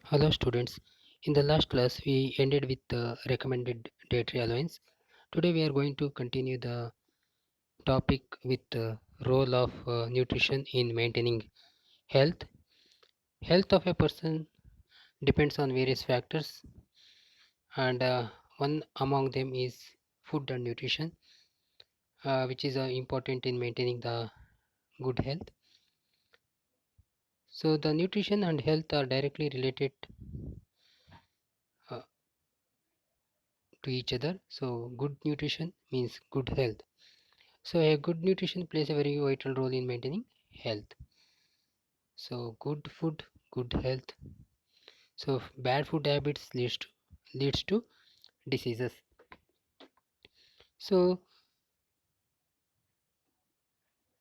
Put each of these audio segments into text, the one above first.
Hello students. In the last class we ended with the recommended dietary allowance. Today we are going to continue the topic with the role of nutrition in maintaining health. Health of a person depends on various factors and one among them is food and nutrition, which is important in maintaining the good health. So the nutrition and health are directly related uh, to each other. So good nutrition means good health. So a good nutrition plays a very vital role in maintaining health. So good food, good health. So bad food habits leads to diseases. So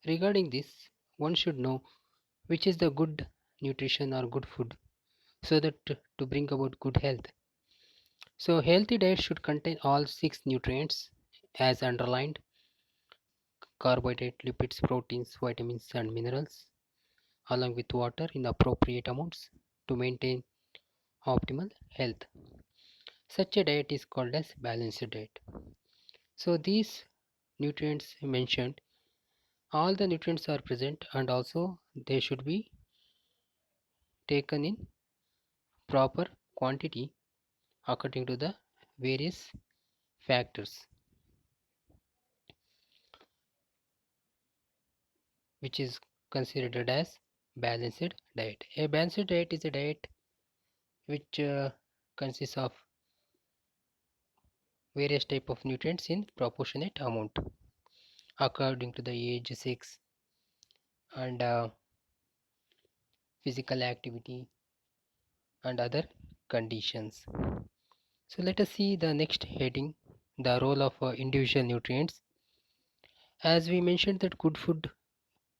regarding this, one should know which is the good nutrition or good food so that to bring about good health. So healthy diet should contain all six nutrients as underlined: carbohydrate, lipids, proteins, vitamins and minerals along with water in appropriate amounts to maintain optimal health. Such a diet is called as balanced diet. So these nutrients mentioned, all the nutrients are present and also they should be taken in proper quantity according to the various factors, which is considered as balanced diet. A balanced diet is a diet which consists of various type of nutrients in proportionate amount according to the age, sex and physical activity and other conditions. So let us see the next heading, the role of individual nutrients. As we mentioned that good food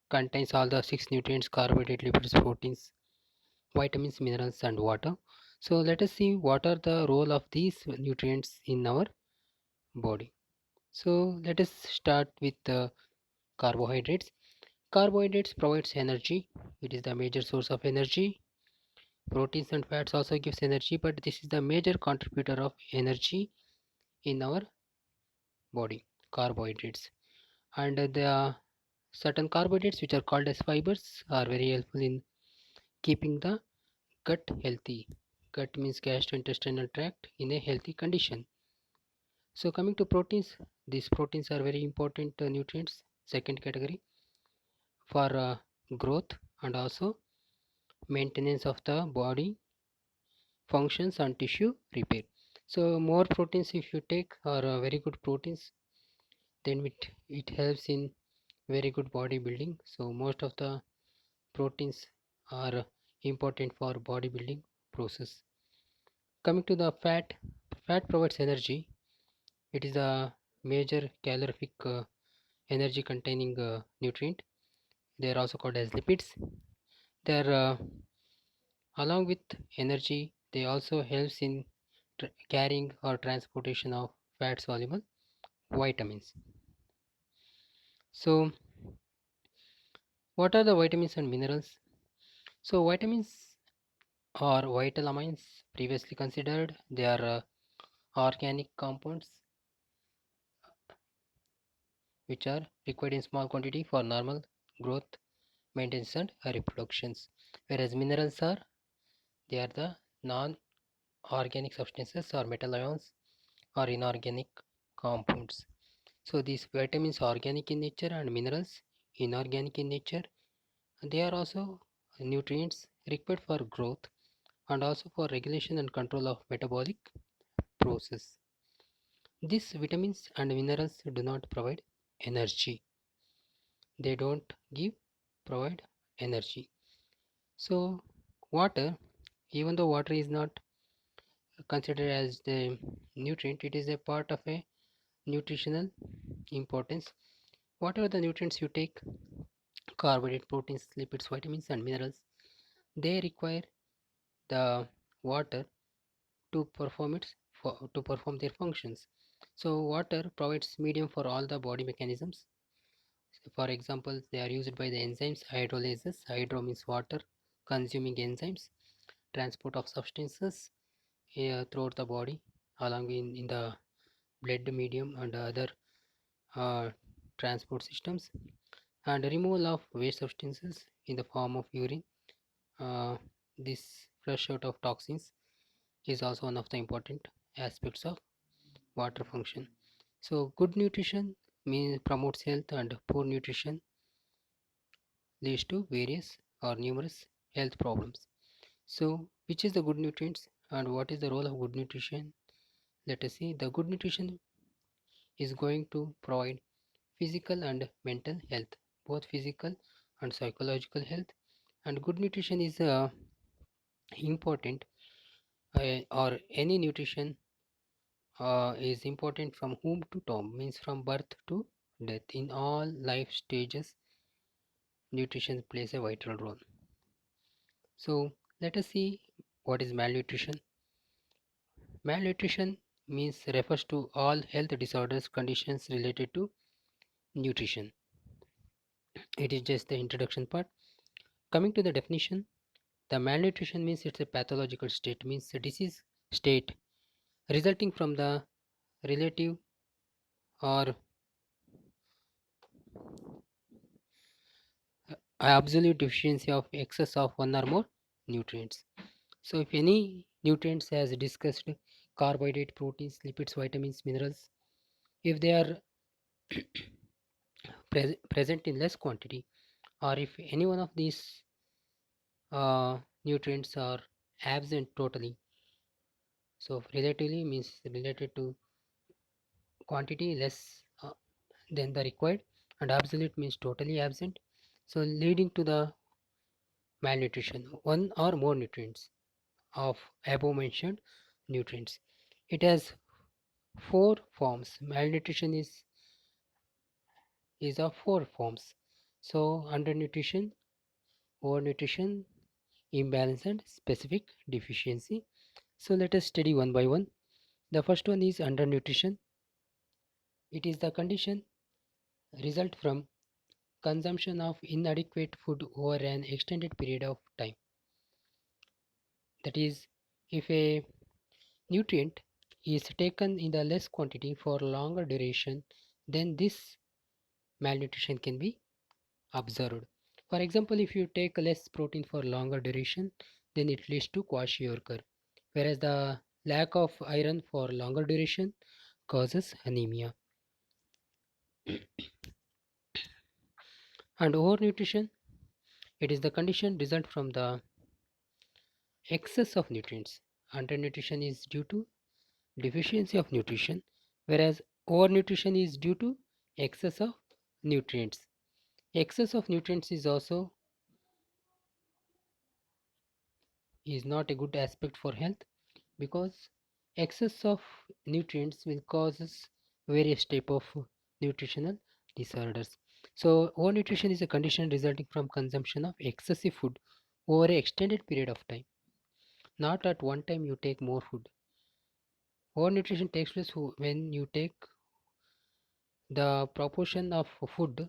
contains all the six nutrients: carbohydrate, lipids, proteins, vitamins, minerals and water. So let us see what are the role of these nutrients in our body. So let us start with the carbohydrates. Carbohydrates provides energy. It is the major source of energy. Proteins and fats also gives energy, but this is the major contributor of energy in our body, carbohydrates. And the certain carbohydrates which are called as fibers are very helpful in keeping the gut healthy. Gut means gastrointestinal tract in a healthy condition. So coming to proteins, these proteins are very important nutrients, second category, for growth and also maintenance of the body functions and tissue repair. So more proteins if you take are very good proteins, then it helps in very good bodybuilding. So most of the proteins are important for bodybuilding process. Coming to the fat, fat provides energy. It is a major calorific energy containing nutrient. They are also called as lipids. They are along with energy. They also helps in carrying or transportation of fat soluble vitamins. So what are the vitamins and minerals? So vitamins are vital amines previously considered. They are organic compounds which are required in small quantity for normal growth, maintenance and reproductions. Whereas minerals are, they are the non-organic substances or metal ions or inorganic compounds. So these vitamins are organic in nature and minerals inorganic in nature. They are also nutrients required for growth and also for regulation and control of metabolic process. These vitamins and minerals do not provide energy. They don't give provide energy. So water, even though water is not considered as the nutrient, it is a part of a nutritional importance. Whatever the nutrients you take, carbohydrate, proteins, lipids, vitamins and minerals, they require the water to to perform their functions. So water provides medium for all the body mechanisms. For example, they are used by the enzymes hydrolases. Hydro means water consuming enzymes. transport of substances throughout the body along in the blood medium and other uh, transport systems, and removal of waste substances in the form of urine. uh, this flush out of toxins is also one of the important aspects of water function. So good nutrition means promotes health, and poor nutrition leads to various or numerous health problems. So which is the good nutrients and what is the role of good nutrition? Let us see. The good nutrition is going to provide physical and mental health, both physical and psychological health. And good nutrition is important, or any nutrition is important from womb to tomb, means from birth to death. In all life stages, nutrition plays a vital role. So let us see what is malnutrition. Malnutrition means refers to all health disorders conditions related to nutrition. It is just the introduction part. Coming to the definition, the malnutrition means it's a pathological state, means a disease state resulting from the relative or absolute deficiency of excess of one or more nutrients. So if any nutrients as discussed, carbohydrate, proteins, lipids, vitamins, minerals, if they are present in less quantity, or if any one of these nutrients are absent totally, so relatively means related to quantity less than the required, and absolute means totally absent, so leading to the malnutrition, one or more nutrients of above mentioned nutrients. It has four forms. Malnutrition is of four forms. So undernutrition, overnutrition, imbalance, and specific deficiency. So let us study one by one. The first one is undernutrition. It is the condition result from consumption of inadequate food over an extended period of time. That is, if a nutrient is taken in the less quantity for longer duration, then this malnutrition can be observed. For example, if you take less protein for longer duration, then it leads to kwashiorkor, whereas the lack of iron for longer duration causes anemia. And overnutrition, it is the condition result from the excess of nutrients. Undernutrition is due to deficiency of nutrition, whereas overnutrition is due to excess of nutrients. Excess of nutrients is also is not a good aspect for health, because excess of nutrients will causes various type of nutritional disorders. So overnutrition is a condition resulting from consumption of excessive food over an extended period of time. Not at one time you take more food. Overnutrition takes place when you take the proportion of food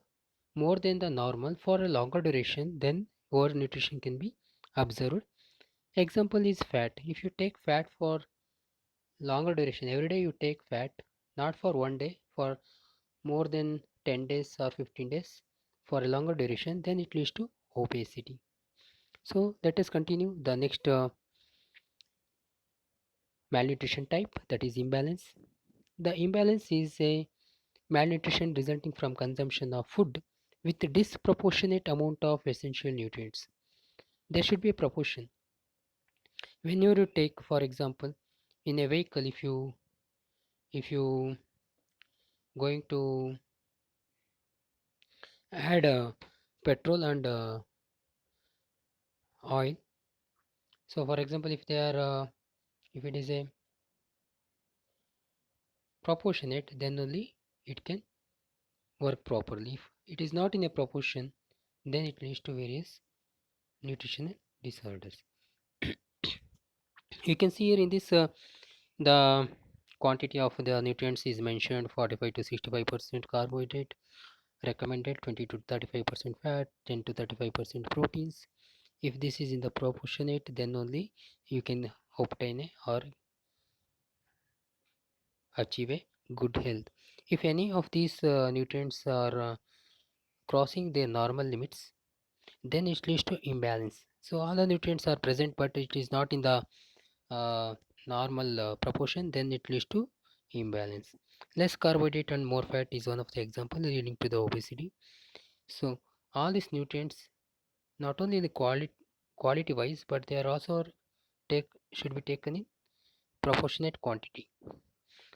more than the normal for a longer duration, then overnutrition can be observed. Example is fat. If you take fat for longer duration, every day you take fat, not for one day, for more than 10 days or 15 days, for a longer duration, then it leads to obesity. So let us continue the next malnutrition type, that is imbalance. The imbalance is a malnutrition resulting from consumption of food with disproportionate amount of essential nutrients. There should be a proportion. When you take, for example, in a vehicle, if you going to add petrol and oil. So for example, if it is a proportionate, then only it can work properly. If it is not in a proportion, then it leads to various nutritional disorders. You can see here in this the quantity of the nutrients is mentioned: 45 to 65% carbohydrate recommended, 20 to 35% fat, 10 to 35% proteins, If this is in the proportionate, then only you can obtain or achieve a good health. If any of these nutrients are crossing their normal limits, then it leads to imbalance. So all the nutrients are present, but it is not in the uh, normal proportion, then it leads to imbalance. Less carbohydrate and more fat is one of the example leading to the obesity. So all these nutrients, not only the quality wise, but they are also take should be taken in proportionate quantity.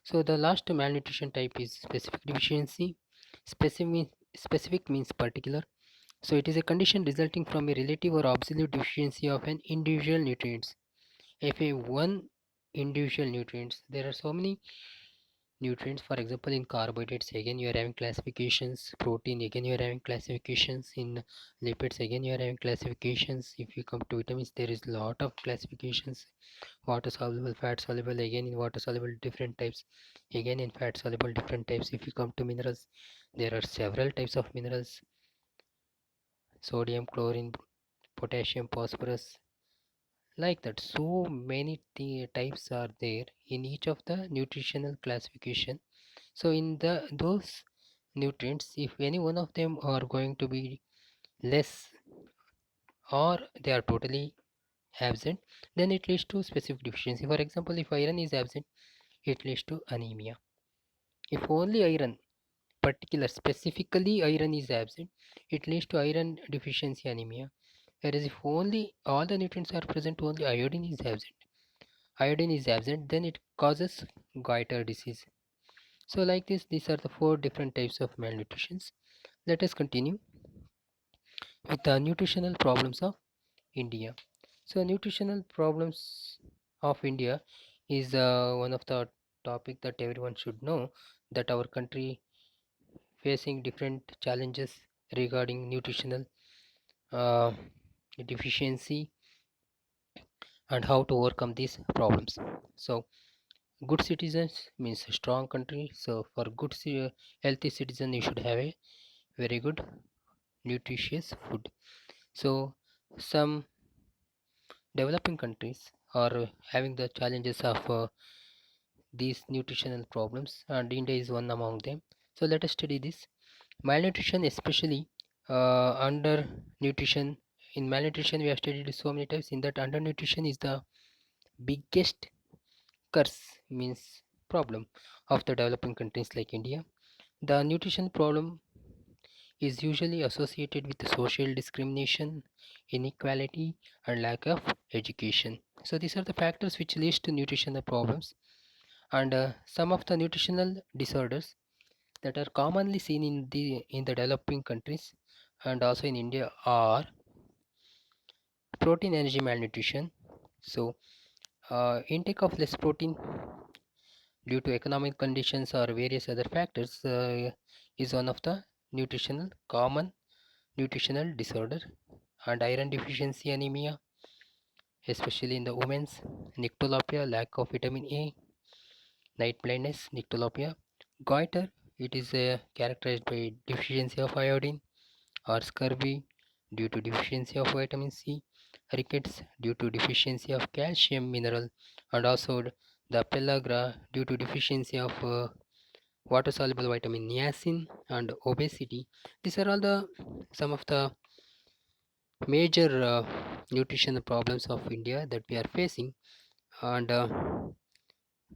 So the last malnutrition type is specific deficiency. Specific means particular. So it is a condition resulting from a relative or absolute deficiency of an individual nutrients. If a one individual nutrients, there are so many nutrients. For example, in carbohydrates, again you are having classifications. Protein, again you are having classifications. In lipids, again you are having classifications. If you come to vitamins, there is a lot of classifications. Water soluble, fat soluble, again in water soluble different types, again in fat soluble different types. If you come to minerals, there are several types of minerals: sodium, chlorine, potassium, phosphorus, like that. So many types are there in each of the nutritional classification. So in the those nutrients, if any one of them are going to be less or they are totally absent, then it leads to specific deficiency. For example, if iron is absent, it leads to anemia. If only iron, particular specifically iron is absent, it leads to iron deficiency anemia. Whereas if only all the nutrients are present, only iodine is absent, then it causes goiter disease. So like this, these are the four different types of malnutrition. Let us continue with the nutritional problems of India. So nutritional problems of India is one of the topic that everyone should know, that our country facing different challenges regarding nutritional uh, deficiency and how to overcome these problems. So good citizens means a strong country. So for good healthy citizen, you should have a very good nutritious food. So some developing countries are having the challenges of these nutritional problems, and India is one among them. So let us study this. Malnutrition, especially undernutrition. In malnutrition, we have studied so many types. In that, undernutrition is the biggest curse, means problem of the developing countries like India. The nutrition problem is usually associated with social discrimination, inequality, and lack of education. So these are the factors which leads to nutritional problems, and some of the nutritional disorders that are commonly seen in the developing countries and also in India are protein energy malnutrition. So intake of less protein due to economic conditions or various other factors is one of the nutritional common nutritional disorder. And iron deficiency anemia, especially in the women's, nyctalopia, lack of vitamin A, night blindness, nyctalopia, goiter, it is characterized by deficiency of iodine, or scurvy due to deficiency of vitamin C, rickets due to deficiency of calcium mineral, and also the pellagra due to deficiency of water soluble vitamin niacin, and obesity. These are all the some of the major nutritional problems of India that we are facing, and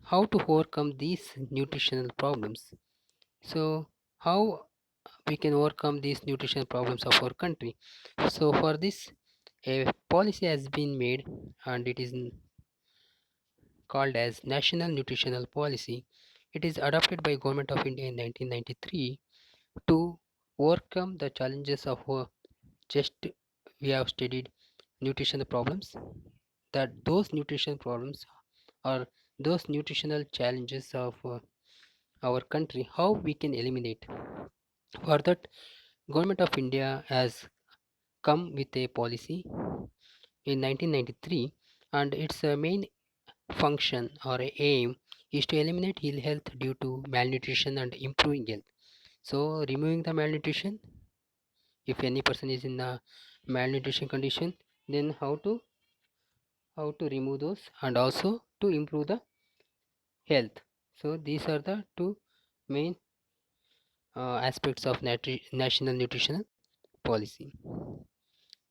how to overcome these nutritional problems. So, how we can overcome these nutritional problems of our country? So, for this, a policy has been made, and it is called as National Nutritional Policy. It is adopted by Government of India in 1993 to overcome the challenges of just we have studied nutritional problems, that those nutrition problems or those nutritional challenges of our country, how we can eliminate. For that, Government of India has come with a policy in 1993, and its main function or aim is to eliminate ill health due to malnutrition and improving health. So removing the malnutrition, if any person is in a malnutrition condition, then how to remove those, and also to improve the health. So these are the two main aspects of national nutritional policy.